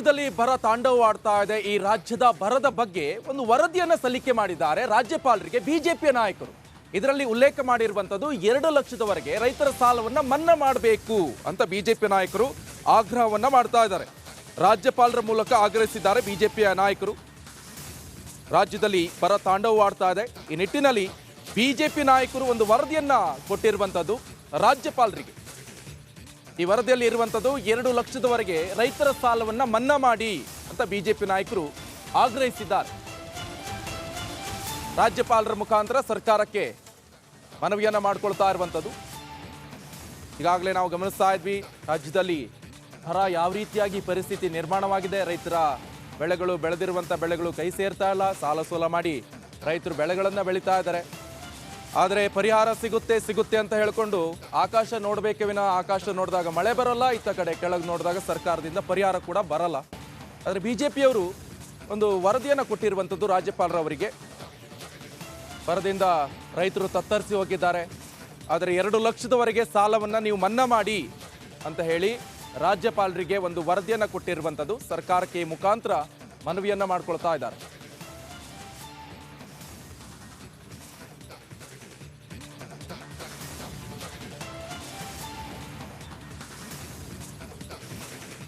ರಾಜ್ಯದಲ್ಲಿ ಬರ ತಾಂಡವವಾಡ್ತಾ ಇದೆ. ಈ ರಾಜ್ಯದ ಬರದ ಬಗ್ಗೆ ಒಂದು ವರದಿಯನ್ನ ಸಲ್ಲಿಕೆ ಮಾಡಿದ್ದಾರೆ ರಾಜ್ಯಪಾಲರಿಗೆ ಬಿಜೆಪಿಯ ನಾಯಕರು. ಇದರಲ್ಲಿ ಉಲ್ಲೇಖ ಮಾಡಿರುವಂತದ್ದು 2 ಲಕ್ಷದವರೆಗೆ ರೈತರ ಸಾಲವನ್ನ ಮನ್ನಾ ಮಾಡಬೇಕು ಅಂತ ಬಿಜೆಪಿ ನಾಯಕರು ಆಗ್ರಹವನ್ನ ಮಾಡ್ತಾ ಇದ್ದಾರೆ. ರಾಜ್ಯಪಾಲರ ಮೂಲಕ ಆಗ್ರಹಿಸಿದ್ದಾರೆ ಬಿಜೆಪಿಯ ನಾಯಕರು. ರಾಜ್ಯದಲ್ಲಿ ಬರ ತಾಂಡವವಾಡ್ತಾ ಇದೆ. ಈ ನಿಟ್ಟಿನಲ್ಲಿ ಬಿಜೆಪಿ ನಾಯಕರು ಒಂದು ವರದಿಯನ್ನ ಕೊಟ್ಟಿರುವಂತದ್ದು ರಾಜ್ಯಪಾಲರಿಗೆ. ಈ ವರದಿಯಲ್ಲಿ ಇರುವಂತದ್ದು 2 ಲಕ್ಷದವರೆಗೆ ರೈತರ ಸಾಲವನ್ನ ಮನ್ನಾ ಮಾಡಿ ಅಂತ ಬಿಜೆಪಿ ನಾಯಕರು ಆಗ್ರಹಿಸಿದ್ದಾರೆ. ರಾಜ್ಯಪಾಲರ ಮುಖಾಂತರ ಸರ್ಕಾರಕ್ಕೆ ಮನವಿಯನ್ನ ಮಾಡಿಕೊಳ್ತಾ ಇರುವಂತದ್ದು. ಈಗಾಗಲೇ ನಾವು ಗಮನಿಸ್ತಾ ಇದ್ವಿ, ರಾಜ್ಯದಲ್ಲಿ ಬರ ಯಾವ ರೀತಿಯಾಗಿ ಪರಿಸ್ಥಿತಿ ನಿರ್ಮಾಣವಾಗಿದೆ. ರೈತರ ಬೆಳೆಗಳು ಬೆಳೆದಿರುವಂಥ ಬೆಳೆಗಳು ಕೈ ಸೇರ್ತಾ ಇಲ್ಲ. ಸಾಲ ಸೋಲ ಮಾಡಿ ರೈತರು ಬೆಳೆಗಳನ್ನು ಬೆಳೀತಾ ಇದ್ದಾರೆ. ಆದರೆ ಪರಿಹಾರ ಸಿಗುತ್ತೆ ಅಂತ ಹೇಳ್ಕೊಂಡು ಆಕಾಶ ನೋಡಬೇಕೆ ವಿನ ಆಕಾಶ ನೋಡಿದಾಗ ಮಳೆ ಬರಲ್ಲ, ಇತ್ತ ಕಡೆ ಕೆಳಗೆ ನೋಡಿದಾಗ ಸರ್ಕಾರದಿಂದ ಪರಿಹಾರ ಕೂಡ ಬರಲ್ಲ. ಆದರೆ ಬಿಜೆಪಿಯವರು ಒಂದು ವರದಿಯನ್ನು ಕೊಟ್ಟಿರುವಂಥದ್ದು ರಾಜ್ಯಪಾಲರವರಿಗೆ. ವರದಿಯಿಂದ ರೈತರು ತತ್ತರಿಸಿ ಹೋಗಿದ್ದಾರೆ. ಆದರೆ 2 ಲಕ್ಷದವರೆಗೆ ಸಾಲವನ್ನು ನೀವು ಮನ್ನಾ ಮಾಡಿ ಅಂತ ಹೇಳಿ ರಾಜ್ಯಪಾಲರಿಗೆ ಒಂದು ವರದಿಯನ್ನು ಕೊಟ್ಟಿರುವಂಥದ್ದು. ಸರ್ಕಾರಕ್ಕೆ ಈ ಮುಖಾಂತರ ಮನವಿಯನ್ನು ಮಾಡ್ಕೊಳ್ತಾ ಇದ್ದಾರೆ.